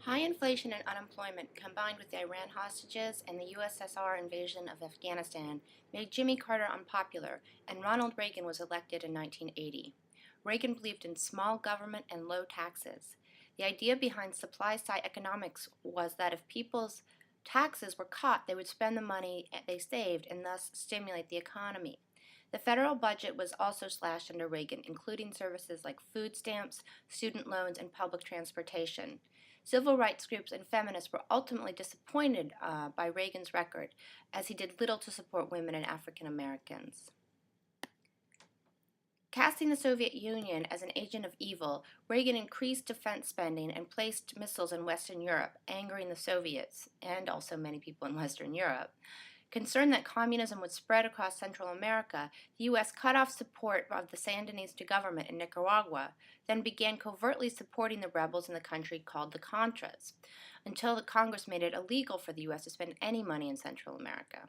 High inflation and unemployment, combined with the Iran hostages and the USSR invasion of Afghanistan, made Jimmy Carter unpopular, and Ronald Reagan was elected in 1980. Reagan believed in small government and low taxes. The idea behind supply side economics was that if people's taxes were cut, they would spend the money they saved and thus stimulate the economy. The federal budget was also slashed under Reagan, including services like food stamps, student loans, and public transportation. Civil rights groups and feminists were ultimately disappointed by Reagan's record, as he did little to support women and African Americans. Casting the Soviet Union as an agent of evil, Reagan increased defense spending and placed missiles in Western Europe, angering the Soviets and also many people in Western Europe. Concerned that communism would spread across Central America, the U.S. cut off support of the Sandinista government in Nicaragua, then began covertly supporting the rebels in the country called the Contras, until the Congress made it illegal for the U.S. to spend any money in Central America.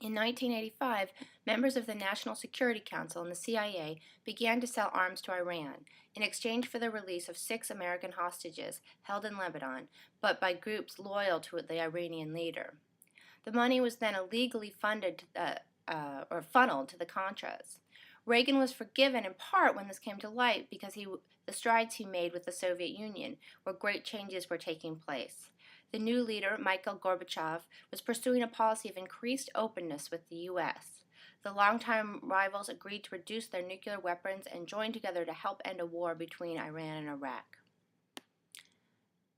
In 1985, members of the National Security Council and the CIA began to sell arms to Iran in exchange for the release of 6 American hostages held in Lebanon, but by groups loyal to the Iranian leader. The money was then illegally funneled to the Contras. Reagan was forgiven in part when this came to light because the strides he made with the Soviet Union, where great changes were taking place. The new leader, Mikhail Gorbachev, was pursuing a policy of increased openness with the U.S. The longtime rivals agreed to reduce their nuclear weapons and joined together to help end a war between Iran and Iraq.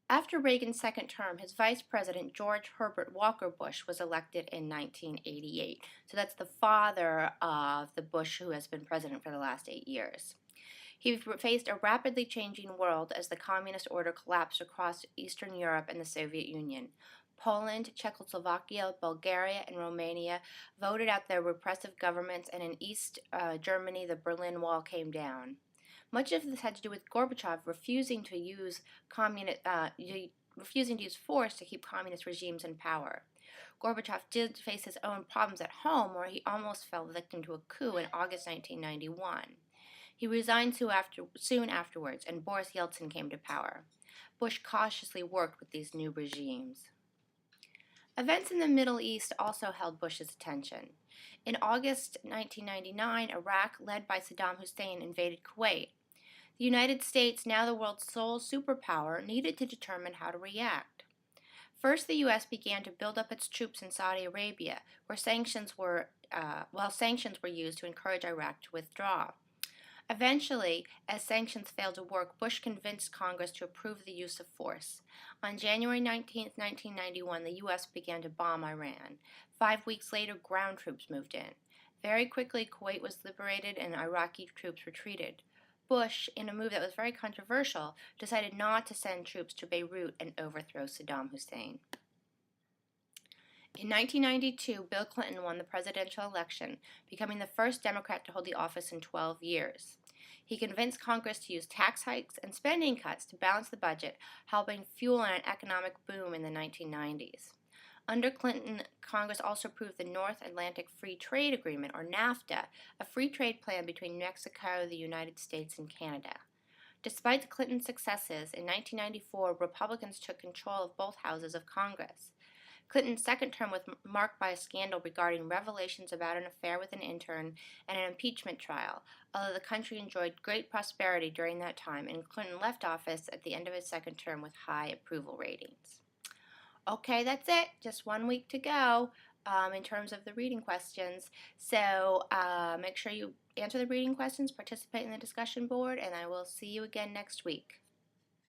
After Reagan's second term, his vice president, George Herbert Walker Bush, was elected in 1988. So that's the father of the Bush who has been president for the last 8 years. He faced a rapidly changing world as the communist order collapsed across Eastern Europe and the Soviet Union. Poland, Czechoslovakia, Bulgaria, and Romania voted out their repressive governments, and in East Germany, the Berlin Wall came down. Much of this had to do with Gorbachev refusing to use force to keep communist regimes in power. Gorbachev did face his own problems at home, where he almost fell victim to a coup in August 1991. He resigned soon afterwards, and Boris Yeltsin came to power. Bush cautiously worked with these new regimes. Events in the Middle East also held Bush's attention. In August 1999, Iraq, led by Saddam Hussein, invaded Kuwait. The United States, now the world's sole superpower, needed to determine how to react. First, the U.S. began to build up its troops in Saudi Arabia, while sanctions were used to encourage Iraq to withdraw. Eventually, as sanctions failed to work, Bush convinced Congress to approve the use of force. On January 19, 1991, the U.S. began to bomb Iran. 5 weeks later, ground troops moved in. Very quickly, Kuwait was liberated and Iraqi troops retreated. Bush, in a move that was very controversial, decided not to send troops to Beirut and overthrow Saddam Hussein. In 1992, Bill Clinton won the presidential election, becoming the first Democrat to hold the office in 12 years. He convinced Congress to use tax hikes and spending cuts to balance the budget, helping fuel an economic boom in the 1990s. Under Clinton, Congress also approved the North Atlantic Free Trade Agreement, or NAFTA, a free trade plan between Mexico, the United States, and Canada. Despite Clinton's successes, in 1994, Republicans took control of both houses of Congress. Clinton's second term was marked by a scandal regarding revelations about an affair with an intern and an impeachment trial, although the country enjoyed great prosperity during that time, and Clinton left office at the end of his second term with high approval ratings. Okay, that's it. Just 1 week to go in terms of the reading questions. So make sure you answer the reading questions, participate in the discussion board, and I will see you again next week.